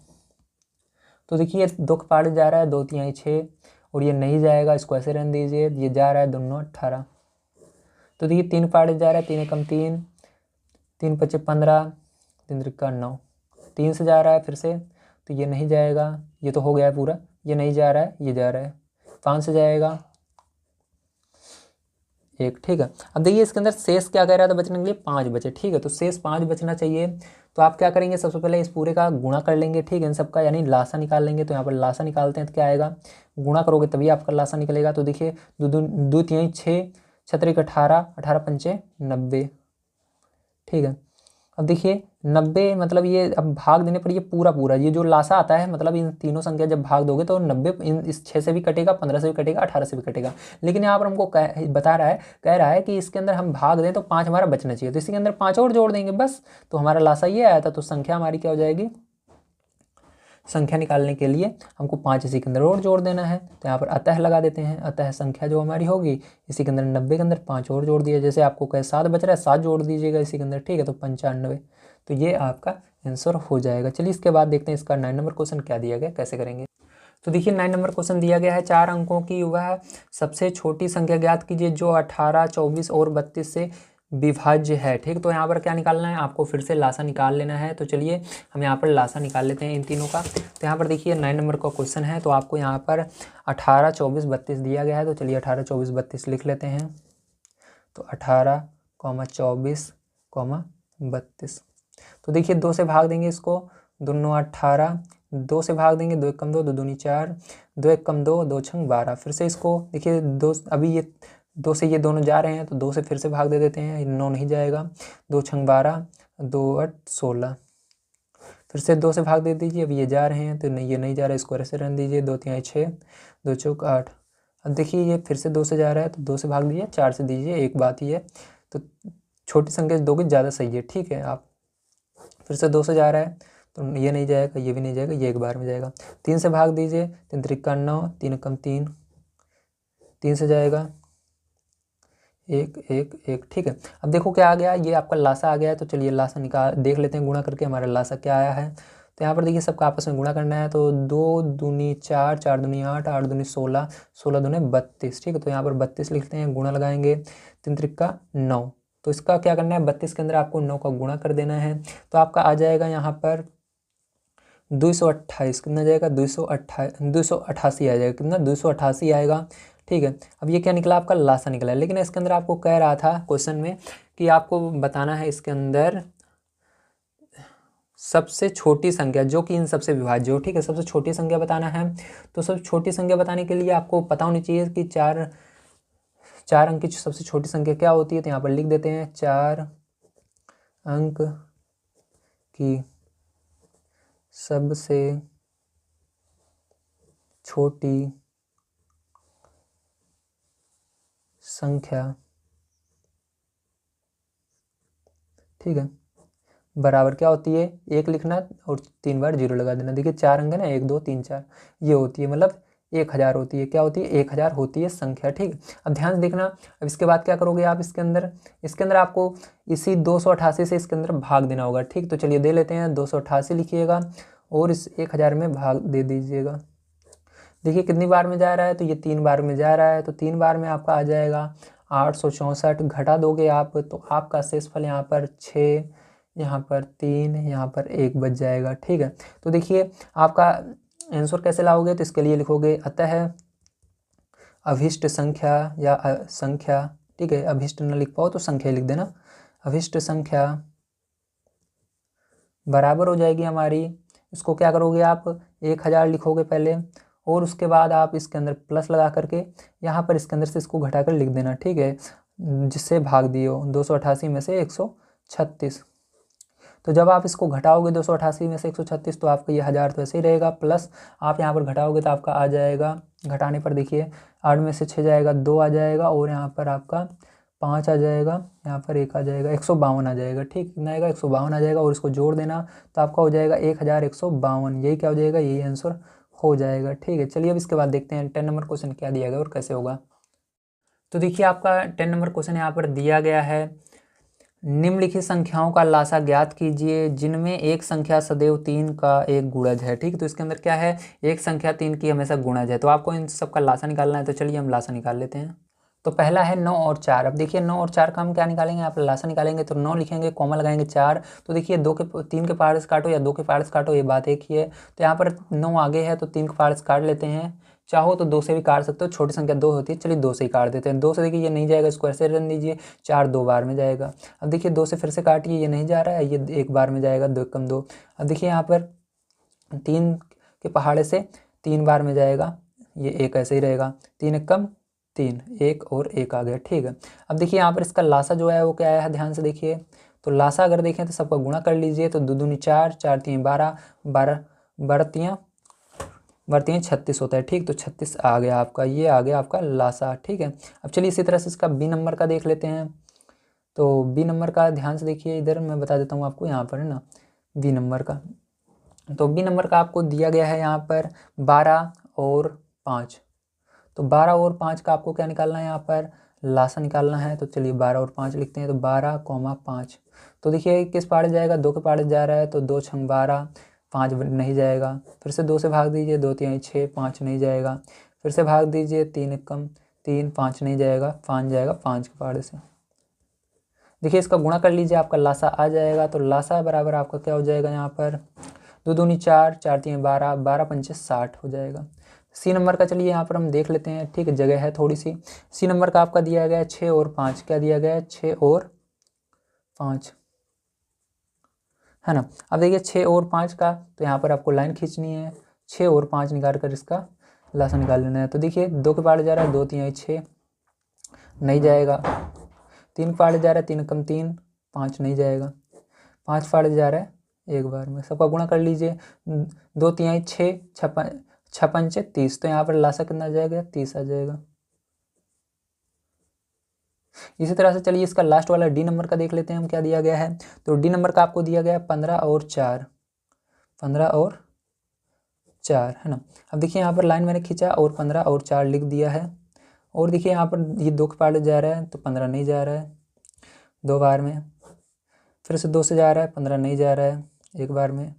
तो देखिए 2 के पहाड़ जा रहा है, 2 3 6, और ये नहीं जाएगा, इसको ऐसे रहने दीजिए, ये जा रहा है दोनों 18। तो देखिए 3 पहाड़ जा रहा है, 3 कम 3, 3 5 15, 3 त्रिका 9, 3 से जा रहा है फिर से, तो ये नहीं जाएगा, ये तो हो गया है पूरा, ये नहीं जा रहा है, ये जा रहा है, 5 से जाएगा 1, ठीक है। अब देखिए इसके अंदर शेष क्या कह रहा था बचने के लिए, 5 बचे, ठीक है। तो शेष 5 बचना चाहिए। तो आप क्या करेंगे, सबसे पहले इस पूरे का गुणा कर लेंगे, ठीक है, इन सबका, यानी लासा निकाल लेंगे। तो यहाँ पर लासा निकालते हैं तो क्या आएगा, गुणा करोगे तभी आपका लासा निकलेगा। तो देखिए 2 3 6, 6 18, 18 पंचे 90, ठीक है। अब देखिए 90 मतलब ये अब भाग देने पर ये पूरा ये जो लासा आता है, मतलब इन तीनों संख्या जब भाग दोगे तो 90 इस 6 से भी कटेगा, 15 से भी कटेगा, 18 से भी कटेगा। लेकिन यहाँ पर हमको कह रहा है कि इसके अंदर हम भाग दें तो 5 हमारा बचना चाहिए, तो इसके अंदर 5 और जोड़ देंगे बस, तो हमारा लासा ये आया था। तो संख्या हमारी क्या हो जाएगी, संख्या निकालने के लिए हमको 5 इसी के अंदर और जोड़ देना है। तो यहाँ पर अतः लगा देते हैं। अतः संख्या जो हमारी होगी इसी के अंदर 90 के अंदर 5 और जोड़ दिया, जैसे आपको कहे 7 बच रहा है, 7 जोड़ दीजिएगा इसी के अंदर, ठीक है। तो 95, तो ये आपका आंसर हो जाएगा। चलिए इसके बाद देखते हैं इसका 9 नंबर क्वेश्चन क्या दिया गया, कैसे करेंगे। तो देखिए 9 नंबर क्वेश्चन दिया गया है 4 अंकों की वह सबसे छोटी संख्या ज्ञात कीजिए जो 18, 24 और 32 से विभाज्य है। ठीक, तो यहाँ पर क्या निकालना है, आपको फिर से लासा निकाल लेना है। तो चलिए हम यहाँ पर लासा निकाल लेते हैं इन तीनों का। तो यहाँ पर देखिए 9 नंबर का क्वेश्चन है, तो आपको यहाँ पर 18, 24, 32 दिया गया है। तो चलिए 18, 24, 32 लिख लेते हैं। तो 18, 24, 32। तो देखिए 2 से भाग देंगे इसको, 2 9 18, 2 से भाग देंगे, 2 1 कम 2, 2 दूनी 4, 2 1 कम 2, 2 6 12। फिर से इसको देखिए 2, अभी ये 2 से ये दोनों जा रहे हैं तो 2 से फिर से भाग दे देते हैं, 9 नहीं जाएगा, 2 6 12, 2 8 16। फिर से 2 से भाग दे दीजिए, अब ये जा रहे हैं तो नहीं, ये नहीं जा रहा है, इसको ऐसे रहने दीजिए, 2 3 6, 2 चौक 8। अब देखिए ये फिर से 2 से जा रहा है तो 2 से भाग दीजिए, 4 से दीजिए, एक बात ही है। तो छोटी संख्या दोगे ज़्यादा सही है। ठीक है, आप फिर से 2 से जा रहा है तो ये नहीं जाएगा, ये भी नहीं जाएगा, ये एक बार में जाएगा। 3 से भाग दीजिए, 3 त्रिका 9, 3 कम 3, 3 से जाएगा 1 1 1। ठीक है, अब देखो क्या आ गया, ये आपका लासा आ गया है। तो चलिए लासा निकाल देख लेते हैं, गुणा करके हमारा लासा क्या आया है। तो यहाँ पर देखिए सबका आपस में गुणा करना है। तो 2 दूनी 4, 4 दूनी 8, 8 दूनी 16, 16 दूनी 32। ठीक है, तो यहाँ पर 32 लिखते हैं, गुणा लगाएंगे, 3 त्रिका 9। तो इसका क्या करना है, 32 के अंदर आपको 9 का गुणा कर देना है। तो आपका आ जाएगा यहाँ पर 228। कितना जाएगा, 288 आ जाएगा। कितना, 288 आएगा। ठीक है, अब ये क्या निकला, आपका लासा निकला है। लेकिन इसके अंदर आपको कह रहा था क्वेश्चन में कि आपको बताना है इसके अंदर सबसे छोटी संख्या जो कि इन सबसे विभाज्य हो। ठीक है, सबसे छोटी संख्या बताना है। तो सबसे छोटी संख्या बताने के लिए आपको पता होनी चाहिए कि चार अंक की सबसे छोटी संख्या क्या होती है। तो यहाँ पर लिख देते हैं 4 अंक की सबसे छोटी संख्या, ठीक है, बराबर क्या होती है, 1 लिखना और 3 बार 0 लगा देना। देखिए 4 अंक है ना, 1 2 3 4, ये होती है, मतलब 1000 होती है। क्या होती है, 1000 होती है संख्या। ठीक, अब ध्यान से देखना। अब इसके बाद क्या करोगे आप, इसके अंदर आपको इसी 288 से इसके अंदर भाग देना होगा। ठीक, तो चलिए दे लेते हैं, 288 लिखिएगा और इस 1000 में भाग दे दीजिएगा। देखिए कितनी बार में जा रहा है, तो ये 3 बार में जा रहा है। तो 3 बार में आपका आ जाएगा 864। घटा दोगे आप तो आपका शेषफल यहाँ पर 6, यहाँ पर 3, यहाँ पर 1 बच जाएगा। ठीक है, तो देखिए आपका आंसर कैसे लाओगे, तो इसके लिए लिखोगे अतः अभिष्ट संख्या या संख्या। ठीक है, अभिष्ट न लिख पाओ तो संख्या लिख देना। अभिष्ट संख्या बराबर हो जाएगी हमारी, इसको क्या करोगे आप, 1000 लिखोगे पहले और उसके बाद आप इसके अंदर प्लस लगा करके यहाँ पर इसके अंदर से इसको घटा कर लिख देना। ठीक है, जिससे भाग दियो 288 में से 136। तो जब आप इसको घटाओगे 288 में से 136 तो आपका ये 1000 तो ऐसे ही रहेगा, प्लस आप यहाँ पर घटाओगे तो आपका आ जाएगा, घटाने पर देखिए 8 में से 6 जाएगा, 2 आ जाएगा और यहाँ पर आपका 5 आ जाएगा, यहाँ पर 1 आ जाएगा, 152 आ जाएगा। ठीक, कितना आएगा, 152 आ जाएगा और इसको जोड़ देना तो आपका हो जाएगा 1152। यही क्या हो जाएगा, यही आंसर हो जाएगा। ठीक है, चलिए अब इसके बाद देखते हैं 10 नंबर क्वेश्चन क्या दिया गया और कैसे होगा। तो देखिए आपका 10 नंबर क्वेश्चन यहाँ पर दिया गया है, निम्नलिखित संख्याओं का लासा ज्ञात कीजिए जिनमें एक संख्या सदैव 3 का एक गुणज है। ठीक, तो इसके अंदर क्या है, एक संख्या 3 की हमेशा गुणज है। तो आपको इन सब का लासा निकालना है। तो चलिए हम लासा निकाल लेते हैं। तो पहला है 9 और 4। अब देखिए 9 और 4 का हम क्या निकालेंगे, आप लासा निकालेंगे तो 9 लिखेंगे, कॉमा लगाएंगे 4। तो देखिए 3 के पार्ट्स काटो या 2 के पार्ट्स काटो, ये बात एक ही है। तो यहाँ पर 9 आगे है तो 3 के पार्ट्स काट लेते हैं, चाहो तो 2 से भी काट सकते हो, छोटी संख्या 2 होती है। चलिए 2 से ही काट देते हैं। 2 से देखिए ये नहीं जाएगा, इसको ऐसे रन दीजिए, 4 2 बार में जाएगा। अब देखिए 2 से फिर से काटिए, ये नहीं जा रहा है, ये 1 बार में जाएगा, 2 कम 2। अब देखिए यहाँ पर 3 के पहाड़े से 3 बार में जाएगा, ये 1 ऐसे ही रहेगा, 3 1 कम 3, 1 और 1 आ गया। ठीक है, अब देखिए यहाँ पर इसका लासा जो है वो क्या आया है, ध्यान से देखिए। तो लासा अगर देखें तो सबका गुणा कर लीजिए। तो 2 दूनी 4, 4 3 12, 12 बरतियाँ 36 होता है। ठीक, तो 36 आ गया आपका, ये आ गया आपका लासा। ठीक है, अब चलिए इसी तरह से इसका बी नंबर का देख लेते हैं। तो बी नंबर का ध्यान से देखिए, इधर मैं बता देता हूँ आपको, यहाँ पर है ना बी नंबर का। तो बी नंबर का आपको दिया गया है यहाँ पर 12 और 5। तो 12 और 5 का आपको क्या निकालना है, यहाँ पर लासा निकालना है तो चलिए 12 और 5 लिखते हैं, तो 12,5। तो देखिए किस पाड़े जाएगा, 2 के पाड़े जा रहा है, तो 2 छंग 12, 5 नहीं जाएगा। फिर से 2 से भाग दीजिए, 2 3 6, 5 नहीं जाएगा। फिर से भाग दीजिए, 3 एकम 3, 5 नहीं जाएगा, 5 जाएगा 5 के पाड़े से। देखिए इसका गुणा कर लीजिए, आपका लासा आ जाएगा। तो लासा बराबर आपका क्या हो जाएगा, यहाँ पर 2 दूनी 4, 4 3 12, 12 पंचे 60 हो जाएगा। सी नंबर का चलिए यहाँ पर हम देख लेते हैं, ठीक है, जगह है थोड़ी सी। सी नंबर का आपका दिया गया है 6 और 5, क्या दिया गया है 6 और 5, है ना। अब देखिए 6 और 5 का, तो यहाँ पर आपको लाइन खींचनी है, 6 और 5 निकाल कर इसका लासा निकाल लेना है। तो देखिए 2 के पाड़े जा रहा है, 2 3 6 नहीं जाएगा। 3 पाड़े जा रहा है, 3 कम 3, 5 नहीं जाएगा। 5 पाड़े जा रहा है एक बार में, सबका गुणा कर लीजिए, 2 3 6, 6 पंचे 30, तो यहाँ पर लासा कितना आ जाएगा, 30 आ जाएगा। इसी तरह से चलिए इसका लास्ट वाला डी नंबर का देख लेते हैं हम, क्या दिया गया है। तो डी नंबर का आपको दिया गया है 15 और 4, 15 और 4, है ना। अब देखिए यहाँ पर लाइन मैंने खींचा और 15 और 4 लिख दिया है। और देखिए यहाँ पर ये 2 के पाड़े जा रहा है, तो 15 नहीं जा रहा है 2 बार में। फिर से 2 से जा रहा है, 15 नहीं जा रहा है एक बार में।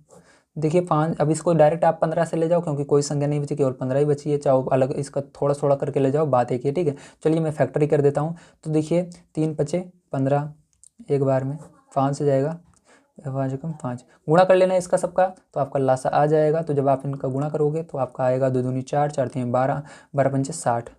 देखिए 5, अब इसको डायरेक्ट आप 15 से ले जाओ, क्योंकि कोई संख्या नहीं बची, केवल 15 ही बची है। चाहो अलग इसका थोड़ा थोड़ा करके ले जाओ, बात एक ही है, ठीक है। चलिए मैं फैक्टरी कर देता हूँ। तो देखिए 3 पचे 15 एक बार में, 5 से जाएगा 5 कम 5, गुणा कर लेना है इसका सबका, तो आपका लासा आ जाएगा। तो जब आप इनका गुणा करोगे तो आपका आएगा 2 दूनी 4, 4 3 12, 12 पंचे 60,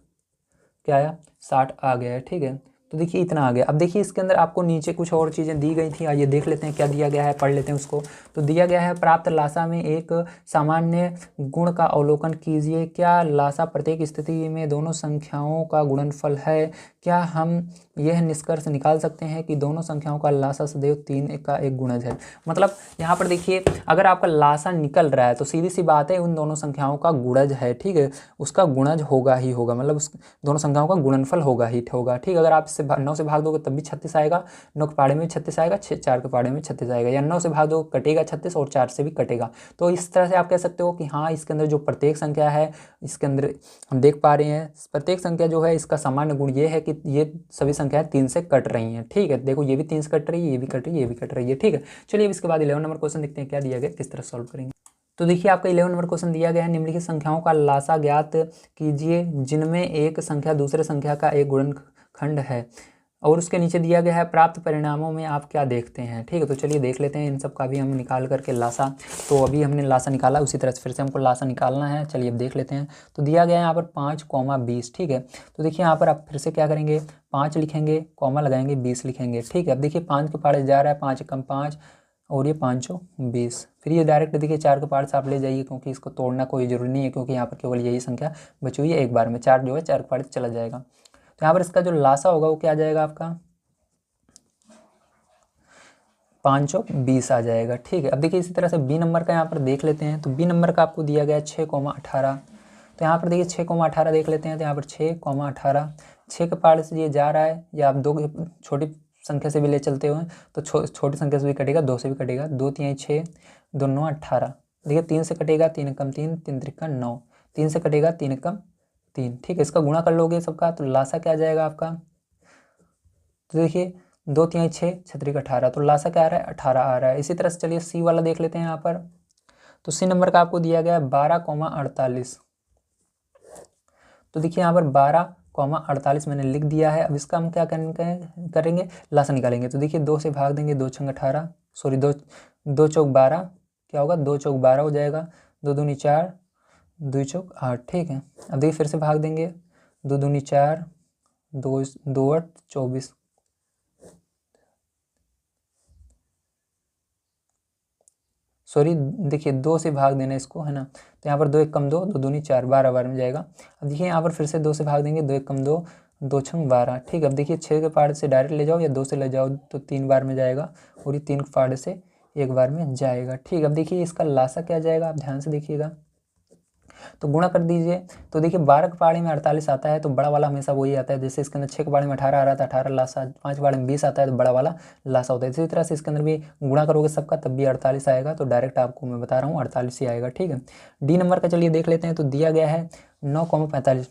क्या आया 60 आ गया है, ठीक है। तो देखिए इतना आ गया। अब देखिए इसके अंदर आपको नीचे कुछ और चीज़ें दी गई थी, आइए देख लेते हैं क्या दिया गया है, पढ़ लेते हैं उसको। तो दिया गया है, प्राप्त लासा में एक सामान्य गुण का अवलोकन कीजिए। क्या लासा प्रत्येक स्थिति में दोनों संख्याओं का गुणनफल है। क्या हम यह निष्कर्ष निकाल सकते हैं कि दोनों संख्याओं का लासा सदैव 3 का एक गुणज है। मतलब यहाँ पर देखिए अगर आपका लासा निकल रहा है तो सीधी सी बात है उन दोनों संख्याओं का गुणज है, ठीक है, उसका गुणज होगा ही होगा, मतलब उस दोनों संख्याओं का गुणनफल होगा ही होगा, ठीक। अगर आप इससे 9 से भाग दोगे तब भी 36 आएगा, 9 के पाड़े में 36 आएगा, 4 के पाड़े में 36 आएगा, या 9 से भाग दो कटेगा 36 और 4 से भी कटेगा। तो इस तरह से आप कह सकते हो कि हाँ इसके अंदर जो प्रत्येक संख्या है, इसके अंदर हम देख पा रहे हैं प्रत्येक संख्या जो है इसका सामान्य गुण ये है कि ये सभी संख्याएं 3 से कट रही हैं, ठीक है। देखो ये भी 3 से कट रही है, ये भी कट रही है, ये भी कट रही है, ठीक है। चलिए अब इसके बाद 11 नंबर क्वेश्चन देखते हैं क्या दिया गया, किस तरह सॉल्व करेंगे। तो देखिए आपका 11 नंबर क्वेश्चन दिया गया है, निम्नलिखित संख्याओं का लासा ज्ञात कीजिए जिनमें एक संख्या दूसरे संख्या का एक गुणनखंड है। और उसके नीचे दिया गया है प्राप्त परिणामों में आप क्या देखते हैं, ठीक है। तो चलिए देख लेते हैं इन सब का भी हम निकाल करके लासा। तो अभी हमने लासा निकाला, उसी तरह से फिर से हमको लासा निकालना है, चलिए अब देख लेते हैं। तो दिया गया है यहाँ पर 5,20, ठीक है। तो देखिए यहाँ पर आप फिर से क्या करेंगे, 5 लिखेंगे, कॉमा लगाएंगे, 20 लिखेंगे, ठीक है। अब देखिए 5 के पाड़े जा रहा है, 5 कम 5 और ये 520। फिर ये डायरेक्ट देखिए 4 के पार्ट से आप ले जाइए, क्योंकि इसको तोड़ना कोई जरूरी नहीं है, क्योंकि यहाँ पर केवल यही संख्या बची हुई है, एक बार में 4 जो है 4 के पार्ट चला जाएगा। तो यहाँ पर इसका जो लासा होगा वो क्या आ जाएगा आपका 520 आ जाएगा, ठीक है। अब देखिए इसी तरह से बी नंबर का यहाँ पर देख लेते हैं। तो बी नंबर का आपको दिया गया है 6,18। तो यहाँ पर देखिए 6,18 देख लेते हैं। तो यहाँ पर 6,18, 6 के पार्ट से ये जा रहा है, या आप 2 छोटी संख्या से भी ले चलते हुए तो छोटी संख्या से भी कटेगा, 2 से भी कटेगा, 2 3 6, 2 9 18। देखिए 3 से कटेगा, 3 कम 3, 3 त्रिका 9, 3 से कटेगा, 3 कम 3, ठीक है। इसका गुणा कर लोगे सबका, तो लासा क्या आ जाएगा आपका। तो देखिए 2 3 6, 6 18, तो लासा क्या आ रहा है 18 आ रहा है। इसी तरह से चलिए सी वाला देख लेते हैं यहाँ पर। तो सी नंबर का आपको दिया गया है 12,48। तो देखिए यहाँ पर 12,48 मैंने लिख दिया है। अब इसका हम क्या करेंगे लासा निकालेंगे। तो देखिए 2 से भाग देंगे, 2 छंग 18, सॉरी 2 चौक 12, क्या होगा 2 चौक 12 हो जाएगा, 2 दूनी 4, 2 चौक 8, ठीक है। अब देखिए फिर से भाग देंगे, 2 दूनी 4, 2 8 24, सॉरी देखिए 2 से भाग देना इसको, है ना। तो यहाँ पर 2 1 कम 2, 2 दूनी 4, 12 बार में जाएगा। अब देखिए यहाँ पर फिर से 2 से भाग देंगे, 2 1 कम 2, 2 छंग 12, ठीक है। अब देखिए 6 के पार्ट से डायरेक्ट ले जाओ या 2 से ले जाओ तो 3 बार में जाएगा, और ये 3 के पार्ट से एक बार में जाएगा, ठीक। अब देखिए इसका लासा क्या जाएगा, आप ध्यान से देखिएगा। तो गुणा कर दीजिए। तो देखिए 12 के पाड़े में 48 आता है, तो बड़ा वाला हमेशा वही आता है। जैसे इसके अंदर 6 के पाड़े में 18 आ रहा था, 18 लासा, 5 के पाड़े में 20 आता है, तो बड़ा वाला लासा होता है। इसी तरह से इसके अंदर भी गुणा करोगे सबका तब भी 48 आएगा। तो डायरेक्ट आपको मैं बता रहा हूँ 48 ही आएगा, ठीक है। डी नंबर का चलिए देख लेते हैं। तो दिया गया है 9,45।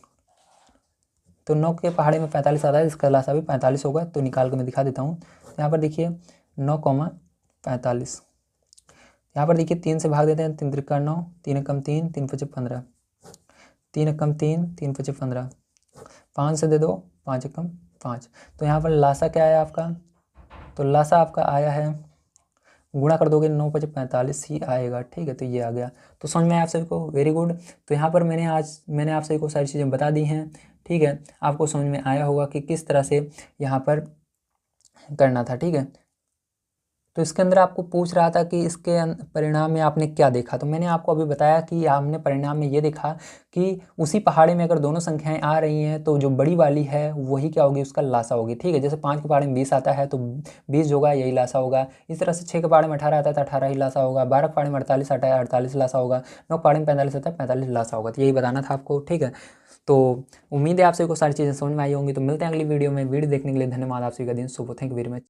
तो 9 के पहाड़े में 45 आता है, इसका लासा भी 45 होगा। तो निकाल के मैं दिखा देता हूँ। तो यहाँ पर देखिए 9,45। यहाँ पर देखिए 3 से भाग देते हैं, 3 त्रिका 9, 3 एकम 3, 3 पचे 15, 3 एकम 3, 3 पचे 15, 5 से दे दो, 5 एकम 5। तो यहाँ पर लासा क्या आया आपका, तो लासा आपका आया है, गुणा कर दोगे 9 पचे 45 ही आएगा, ठीक है। तो ये आ गया। तो समझ में आया आप सभी को, वेरी गुड। तो यहाँ पर मैंने आप सभी को सारी चीज़ें बता दी हैं, ठीक है। आपको समझ में आया होगा कि किस तरह से यहाँ पर करना था, ठीक है। तो इसके अंदर आपको पूछ रहा था कि इसके परिणाम में आपने क्या देखा। तो मैंने आपको अभी बताया कि हमने परिणाम में ये देखा कि उसी पहाड़े में अगर दोनों संख्याएं आ रही हैं तो जो बड़ी वाली है वही क्या होगी, उसका लासा होगी, ठीक है। जैसे 5 के पहाड़े में 20 आता है तो 20 होगा, यही लासा होगा। इस तरह से 6 के पहाड़े में 18 आता है तो 18 ही लासा होगा। 12 के पहाड़े में 48 आता है, 48 लासा होगा। 9 के पहाड़े में 45 आता है, 45 लासा होगा। तो यही बताना था आपको, ठीक है। तो उम्मीद है आप सभी को सारी चीज़ें समझ में आई होंगी। तो मिलते हैं अगली वीडियो में। वीडियो देखने के लिए धन्यवाद। आप सभी का दिन शुभ हो। Thank you very much.